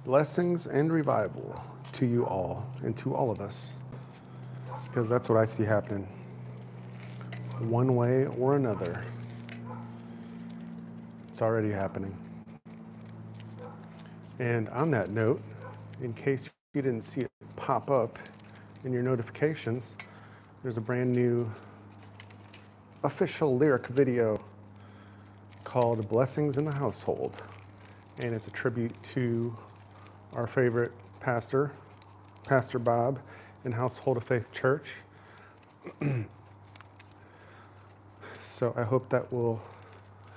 Blessings and revival to you all and to all of us, because that's what I see happening. One way or another, it's already happening. And on that note, in case you didn't see it pop up in your notifications, there's a brand new official lyric video called Blessings in the Household. And it's a tribute to our favorite pastor, Pastor Bob, in Household of Faith Church. So I hope that will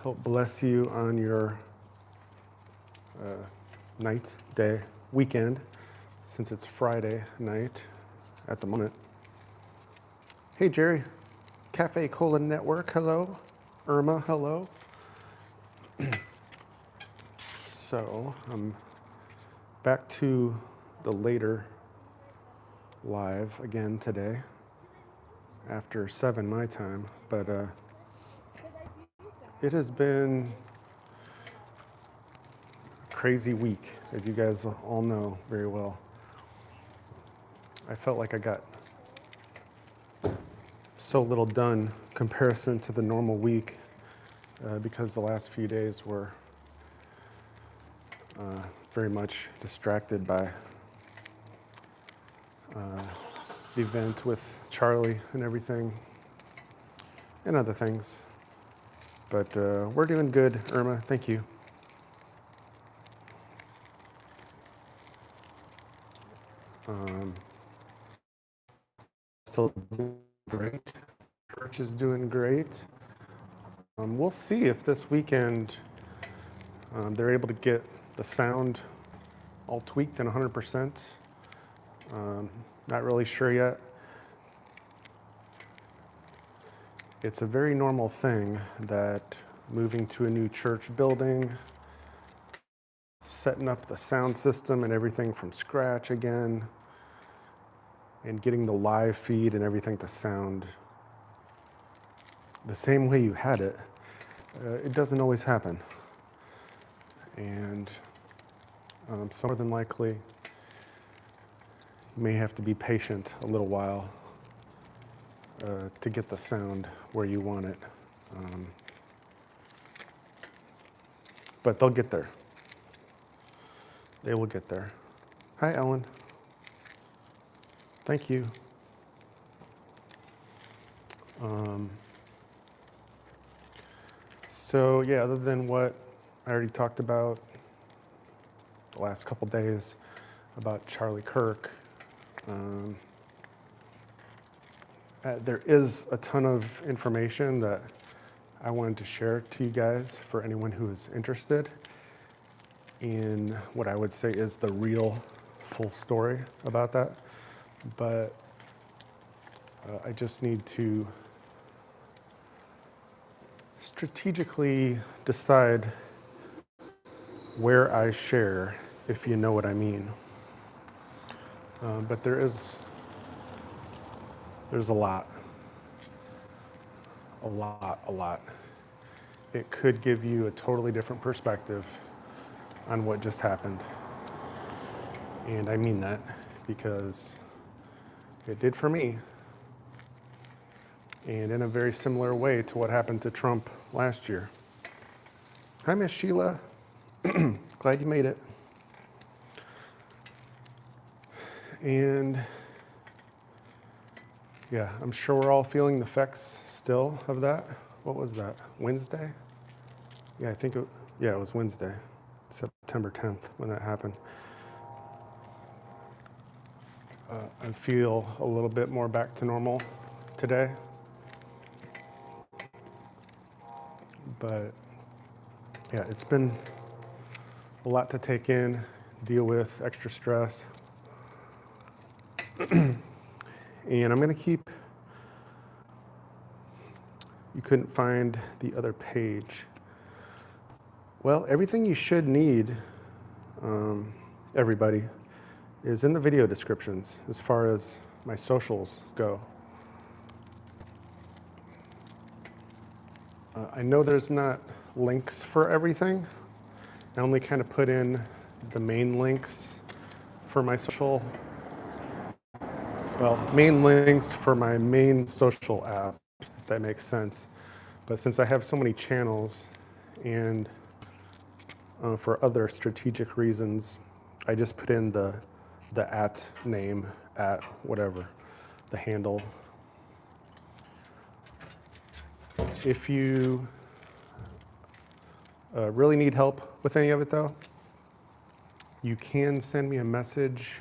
help bless you on your night, day, weekend, since it's Friday night at the moment. Hey, Jerry. Cafe Colon Network, hello. Irma, hello. So I'm back to the later live again today after 7 my time, but it has been a crazy week, as you guys all know very well. I felt like I got so little done comparison to the normal week because the last few days were very much distracted by the event with Charlie and everything and other things. But we're doing good, Irma. Thank you. Still doing great. Church is doing great. We'll see if this weekend they're able to get the sound all tweaked and 100%. Not really sure yet. It's a very normal thing that moving to a new church building, setting up the sound system and everything from scratch again, and getting the live feed and everything to sound the same way you had it, it doesn't always happen. And so more than likely, you may have to be patient a little while to get the sound where you want it. But they'll get there. They will get there. Hi, Ellen. Thank you. So yeah, other than what I already talked about the last couple days about Charlie Kirk, there is a ton of information that I wanted to share to you guys for anyone who is interested in what I would say is the real full story about that. But I just need to strategically decide where I share, if you know what I mean. But there's a lot. It could give you a totally different perspective on what just happened. And I mean that because it did for me. And in a very similar way to what happened to Trump last year. Hi, Miss Sheila. Glad you made it. And yeah, I'm sure we're all feeling the effects still of that. What was that? Wednesday? Yeah, it was Wednesday, September 10th when that happened. I feel a little bit more back to normal today. But yeah, it's been a lot to take in, deal with, extra stress. And I'm going to keep, you couldn't find the other page. Well, everything you should need, everybody, is in the video descriptions as far as my socials go. I know there's not links for everything. I only kind of put in the main links for my social, main links for my main social app, if that makes sense. But since I have so many channels and for other strategic reasons, I just put in the at name, at whatever, the handle. If you really need help with any of it though, you can send me a message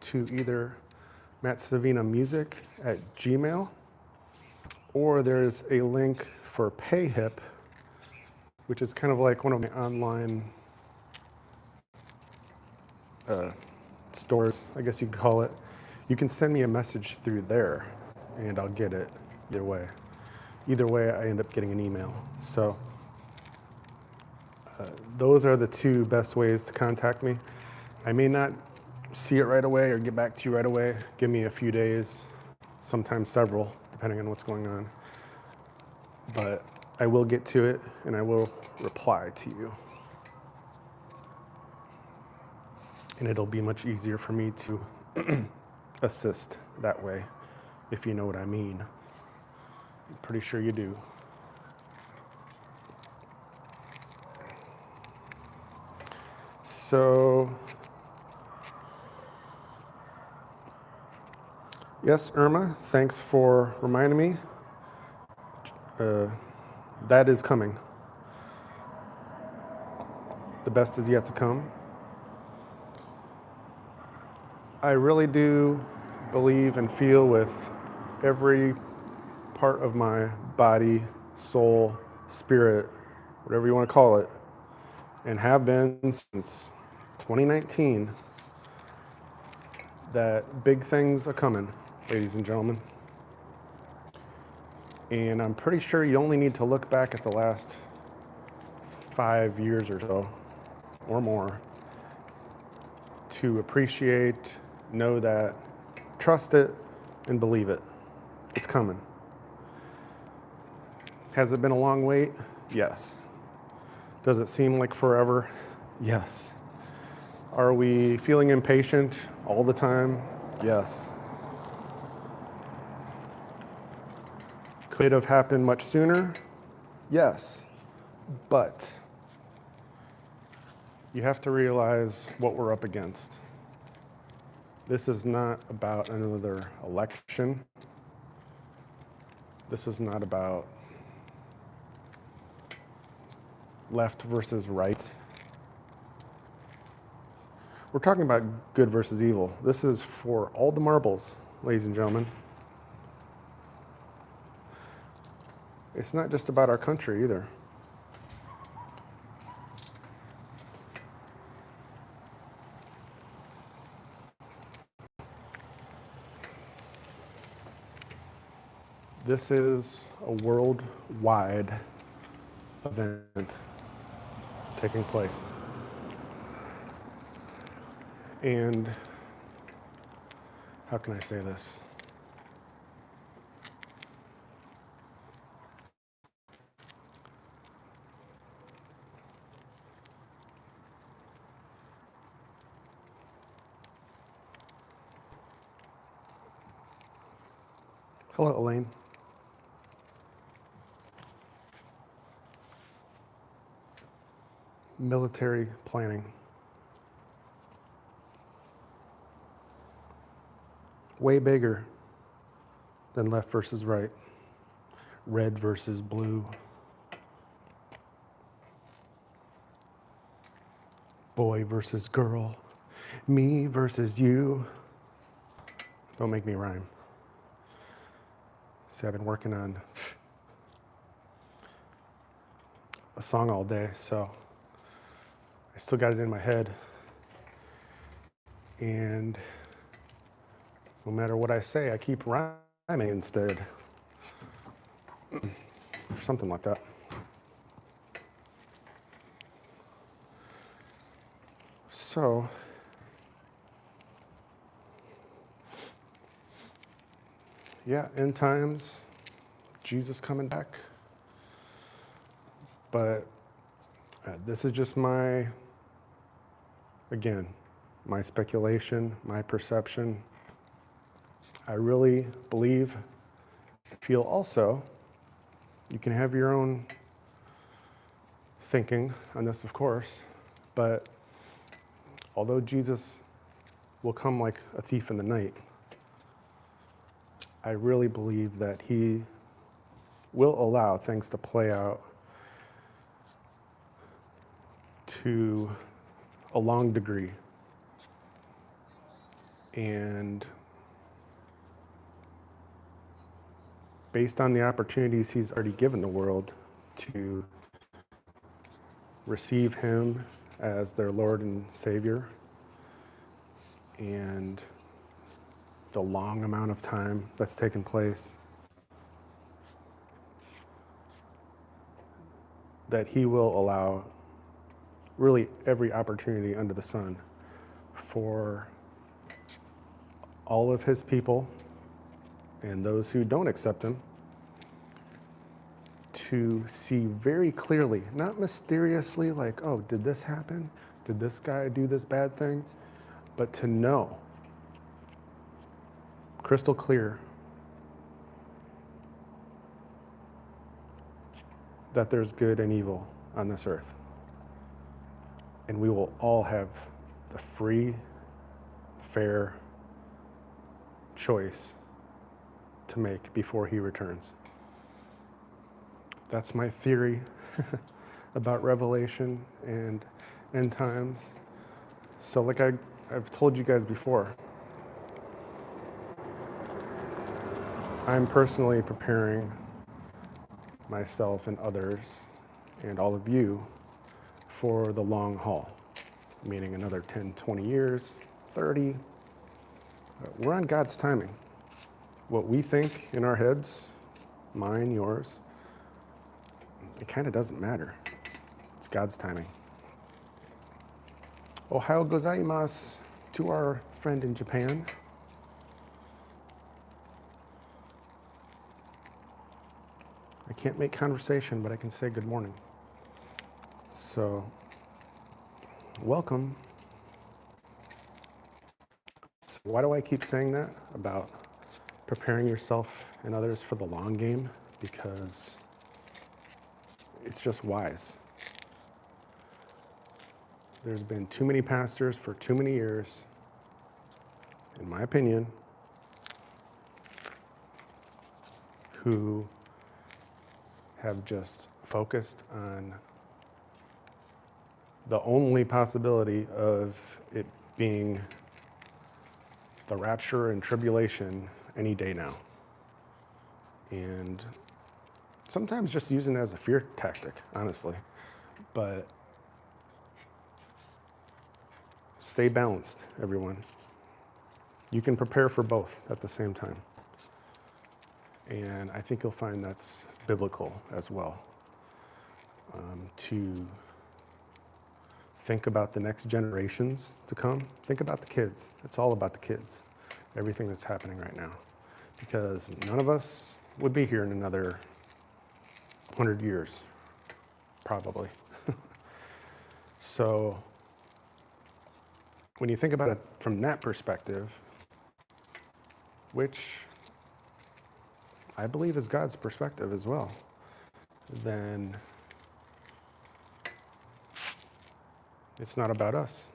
to either MattSavinaMusic at Gmail, or there's a link for PayHip, which is kind of like one of my online stores, I guess you could call it. You can send me a message through there and I'll get it either way. Either way, I end up getting an email. So those are the two best ways to contact me. I may not see it right away or get back to you right away. Give me a few days, sometimes several, depending on what's going on. But I will get to it and I will reply to you. And it'll be much easier for me to assist that way, if you know what I mean. I'm pretty sure you do. So, yes, Irma, thanks for reminding me. That is coming. The best is yet to come. I really do believe and feel with every part of my body, soul, spirit, whatever you want to call it, and have been since 2019, that big things are coming, ladies and gentlemen. And I'm pretty sure you only need to look back at the last 5 years or so, or more, to appreciate, know that, trust it, and believe it. It's coming. Has it been a long wait? Yes. Does it seem like forever? Yes. Are we feeling impatient all the time? Yes. Could it have happened much sooner? Yes. But you have to realize what we're up against. This is not about another election. This is not about left versus right. We're talking about good versus evil. This is for all the marbles, ladies and gentlemen. It's not just about our country either. This is a worldwide event taking place. And how can I say this? Hello, Elaine. Military planning. Way bigger than left versus right, red versus blue, boy versus girl, me versus you. Don't make me rhyme. See, I've been working on a song all day, so I still got it in my head. And no matter what I say, I keep rhyming instead. Or something like that. So, yeah, end times, Jesus coming back. But this is just my again, my speculation, my perception. I really believe, feel also, you can have your own thinking on this, of course, but although Jesus will come like a thief in the night, I really believe that he will allow things to play out to a long degree. And based on the opportunities he's already given the world to receive him as their Lord and Savior, and the long amount of time that's taken place, that he will allow really every opportunity under the sun for all of his people and those who don't accept him to see very clearly, not mysteriously like, oh, did this happen? Did this guy do this bad thing? But to know crystal clear that there's good and evil on this earth. And we will all have the free, fair choice to make before he returns. That's my theory about Revelation and end times. So like I've told you guys before, I'm personally preparing myself and others and all of you for the long haul, meaning another 10, 20 years, 30. We're on God's timing. What we think in our heads, mine, yours, it kind of doesn't matter. It's God's timing. Ohayou gozaimasu to our friend in Japan. I can't make conversation, but I can say good morning. So, welcome. So why do I keep saying that about preparing yourself and others for the long game? Because it's just wise. There's been too many pastors for too many years, in my opinion, who have just focused on the only possibility of it being the rapture and tribulation any day now. And sometimes just using it as a fear tactic, honestly. But stay balanced, everyone. You can prepare for both at the same time. And I think you'll find that's biblical as well. To think about the next generations to come. Think about the kids. It's all about the kids. Everything that's happening right now. Because none of us would be here in another 100 years, probably. So when you think about it from that perspective, which I believe is God's perspective as well, then it's not about us.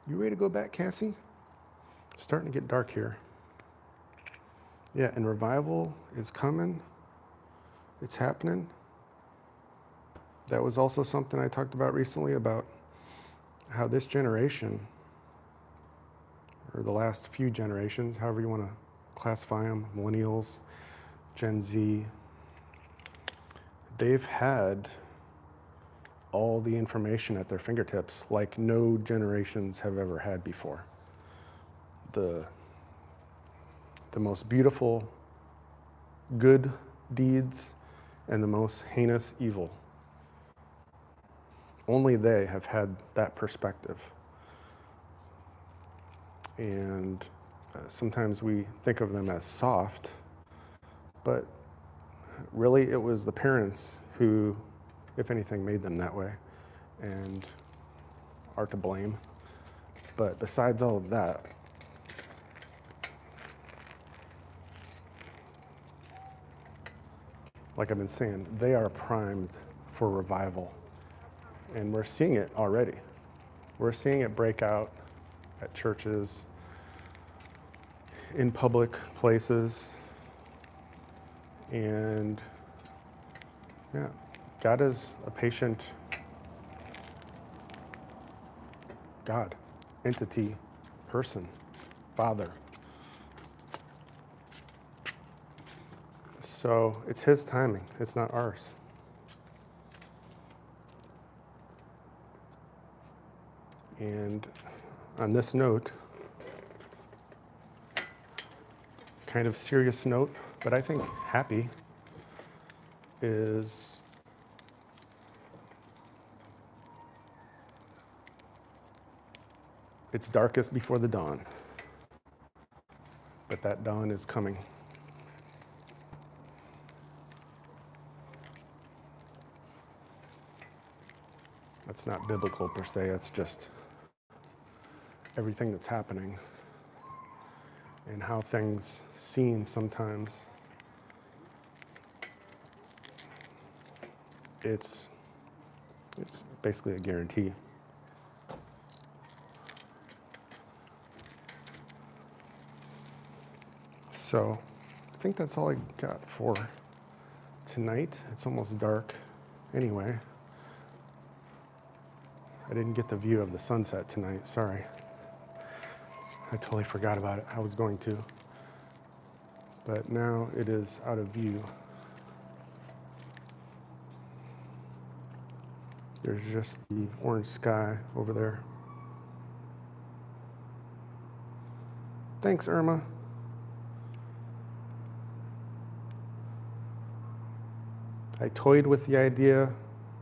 You ready to go back, Cassie? It's starting to get dark here. Yeah, and revival is coming. It's happening. That was also something I talked about recently about how this generation, or the last few generations, however you want to classify them, millennials, Gen Z, they've had all the information at their fingertips like no generations have ever had before. The most beautiful good deeds and the most heinous evil. Only they have had that perspective. And sometimes we think of them as soft, but really it was the parents who, if anything, made them that way and are to blame. But besides all of that, like I've been saying, they are primed for revival. And we're seeing it already. We're seeing it break out at churches, in public places. And yeah, God is a patient God, entity, person, Father. So it's his timing, it's not ours. And on this note, kind of serious note, but I think happy, is it's darkest before the dawn, but that dawn is coming. That's not biblical per se, it's just everything that's happening and how things seem sometimes. It's basically a guarantee. So I think that's all I got for tonight. It's almost dark anyway. I didn't get the view of the sunset tonight, sorry. I totally forgot about it. I was going to. But now it is out of view. There's just the orange sky over there. Thanks, Irma. I toyed with the idea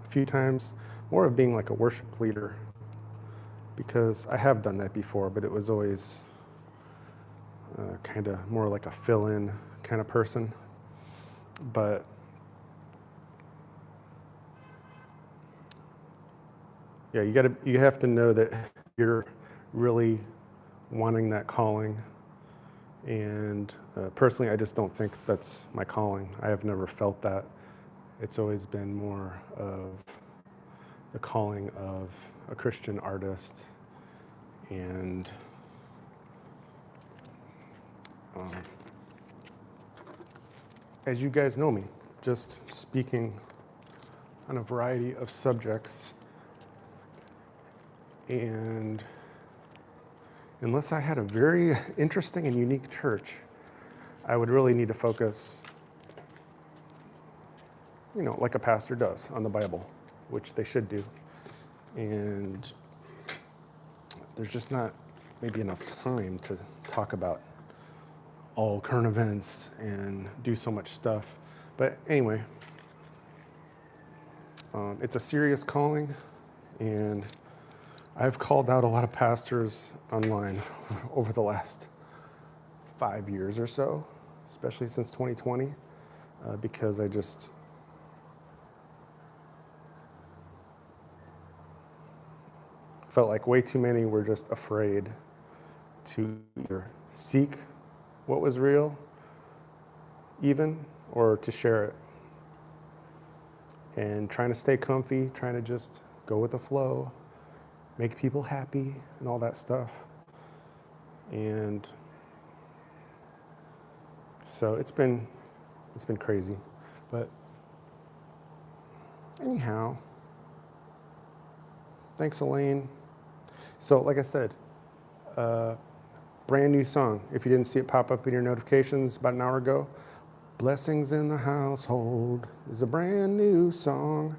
a few times, more of being like a worship leader, because I have done that before, but it was always kind of more like a fill-in kind of person. But yeah, you have to know that you're really wanting that calling. And personally, I just don't think that's my calling. I have never felt that. It's always been more of the calling of a Christian artist. And as you guys know me, just speaking on a variety of subjects. And unless I had a very interesting and unique church, I would really need to focus, like a pastor does on the Bible, which they should do. And there's just not maybe enough time to talk about all current events and do so much stuff. But anyway, it's a serious calling, and I've called out a lot of pastors online over the last 5 years or so, especially since 2020, because I just felt like way too many were just afraid to either seek what was real, even, or to share it. And trying to stay comfy, trying to just go with the flow, make people happy, and all that stuff. And so it's been crazy. But anyhow, thanks, Elaine. So like I said, brand new song. If you didn't see it pop up in your notifications about an hour ago, Blessings in the Household is a brand new song.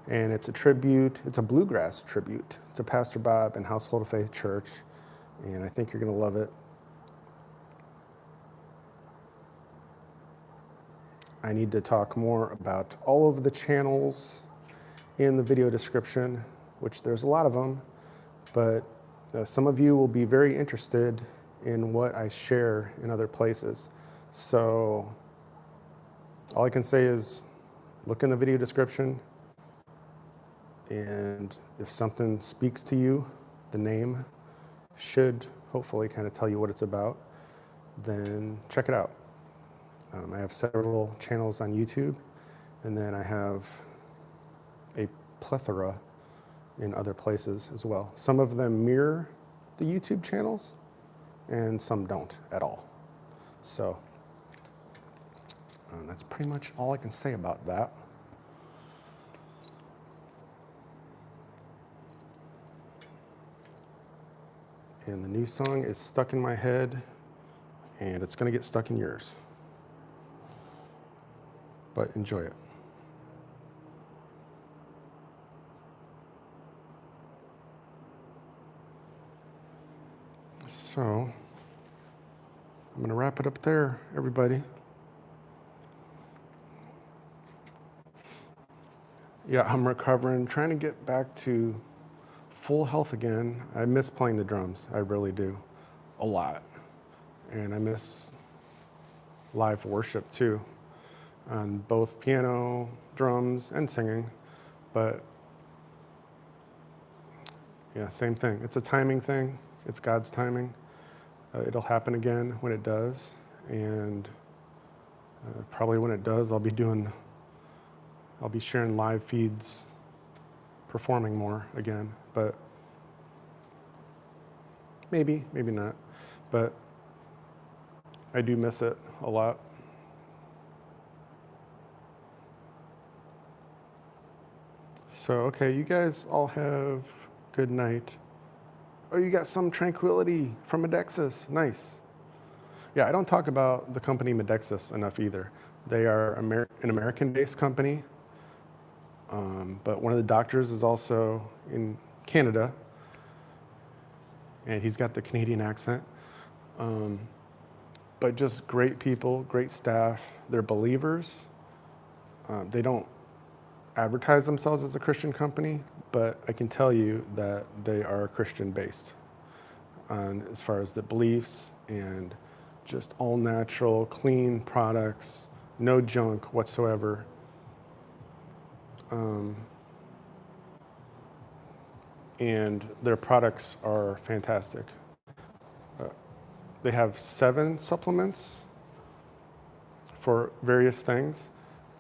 And it's a tribute, it's a bluegrass tribute to Pastor Bob and Household of Faith Church. And I think you're going to love it. I need to talk more about all of the channels in the video description, which there's a lot of them. But some of you will be very interested in what I share in other places. So all I can say is look in the video description, and if something speaks to you, the name should hopefully kind of tell you what it's about, then check it out. I have several channels on YouTube, and then I have a plethora in other places as well. Some of them mirror the YouTube channels, and some don't at all. So that's pretty much all I can say about that. And the new song is stuck in my head, and it's going to get stuck in yours. But enjoy it. So I'm going to wrap it up there, everybody. Yeah, I'm recovering, trying to get back to full health again. I miss playing the drums. I really do. A lot. And I miss live worship too, on both piano, drums, and singing. But yeah, same thing. It's a timing thing. It's God's timing. It'll happen again when it does. And probably when it does, I'll be sharing live feeds, performing more again. But maybe not. But I do miss it a lot. So, okay, you guys all have good night. Oh, you got some tranquility from Modexus. Nice. Yeah, I don't talk about the company Modexus enough either. They are an American-based company, but one of the doctors is also in Canada, and he's got the Canadian accent. But just great people, great staff. They're believers. They don't advertise themselves as a Christian company, but I can tell you that they are Christian-based as far as the beliefs and just all natural, clean products, no junk whatsoever. And their products are fantastic. They have 7 supplements for various things,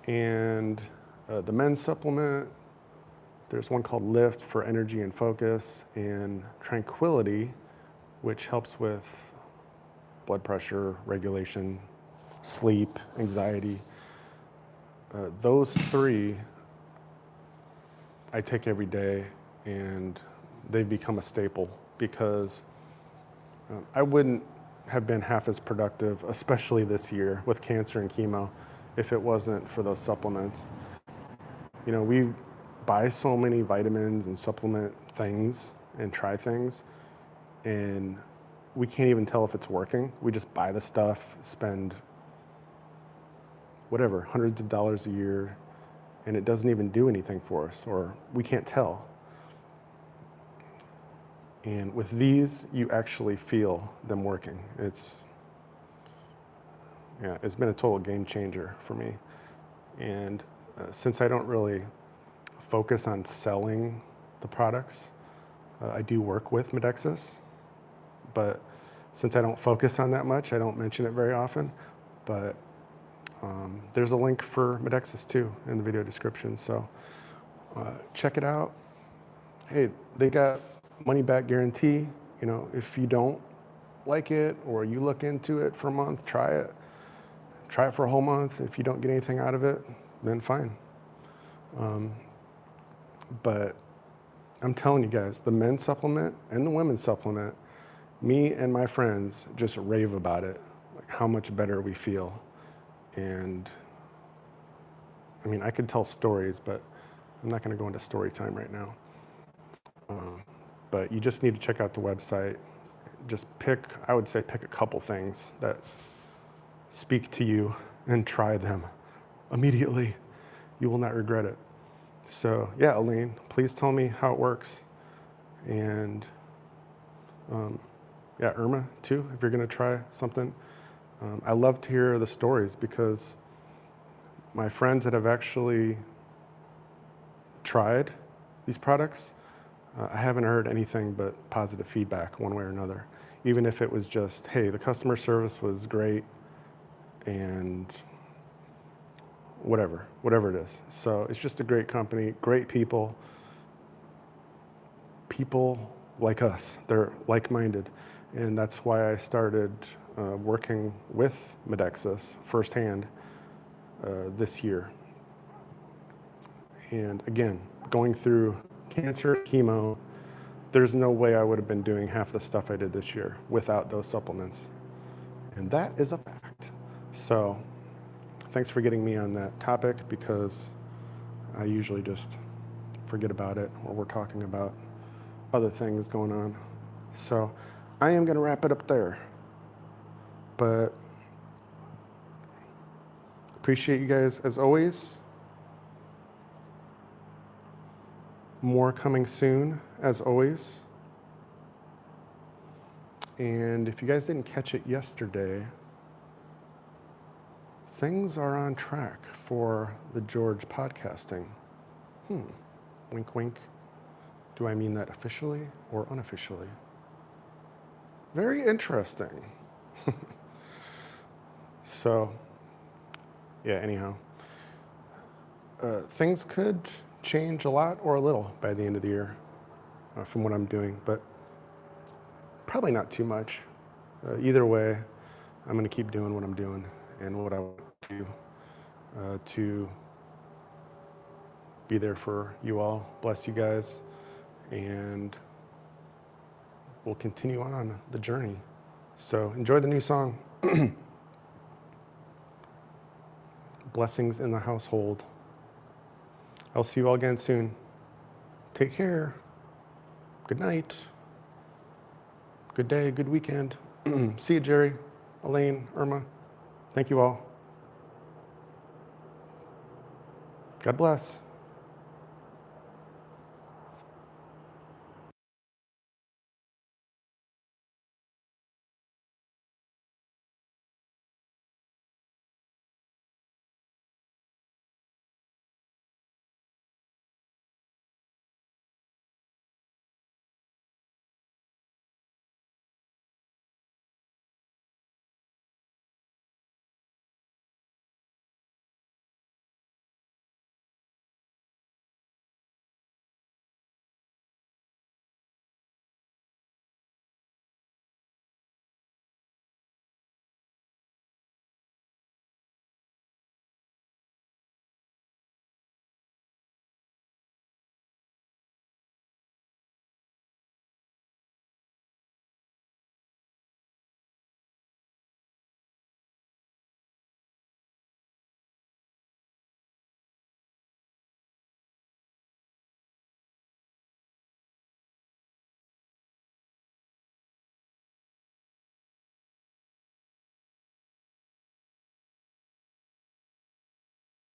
and the men's supplement, there's one called Lift for energy and focus, and Tranquility, which helps with blood pressure regulation, sleep, anxiety. Those 3 I take every day, and they've become a staple because I wouldn't have been half as productive, especially this year with cancer and chemo, if it wasn't for those supplements. You know, we buy so many vitamins and supplement things and try things, and we can't even tell if it's working. We just buy the stuff, spend whatever, hundreds of dollars a year, and it doesn't even do anything for us, or we can't tell. And with these, you actually feel them working. It's been a total game changer for me. And since I don't really focus on selling the products, I do work with Modexus, but since I don't focus on that much, I don't mention it very often. But there's a link for Modexus too in the video description, so check it out. Hey, they got money back guarantee. You know, if you don't like it or you look into it for a month, try it for a whole month. If you don't get anything out of it, then fine. But I'm telling you guys, the men's supplement and the women's supplement, me and my friends just rave about it, like how much better we feel. And I mean, I could tell stories, but I'm not going to go into story time right now. But you just need to check out the website. Just I would say pick a couple things that speak to you and try them immediately. You will not regret it. So yeah, Elaine, please tell me how it works. And yeah, Irma too, if you're going to try something. I love to hear the stories because my friends that have actually tried these products, I haven't heard anything but positive feedback one way or another. Even if it was just, hey, the customer service was great and whatever it is. So it's just a great company, great people like us, they're like-minded. And that's why I started working with Modexus firsthand this year. And again, going through cancer, chemo, there's no way I would have been doing half the stuff I did this year without those supplements. And that is a fact. So thanks for getting me on that topic, because I usually just forget about it, or we're talking about other things going on. So I am going to wrap it up there. But appreciate you guys as always. More coming soon, as always. And if you guys didn't catch it yesterday, things are on track for the George podcasting. Wink, wink. Do I mean that officially or unofficially? Very interesting. So, yeah, anyhow. Things could change a lot or a little by the end of the year from what I'm doing, but probably not too much. Either way, I'm going to keep doing what I'm doing and what I want to do to be there for you all. Bless you guys, and we'll continue on the journey. So enjoy the new song. Blessings in the household. I'll see you all again soon. Take care. Good night. Good day, good weekend. See you, Jerry, Elaine, Irma. Thank you all. God bless.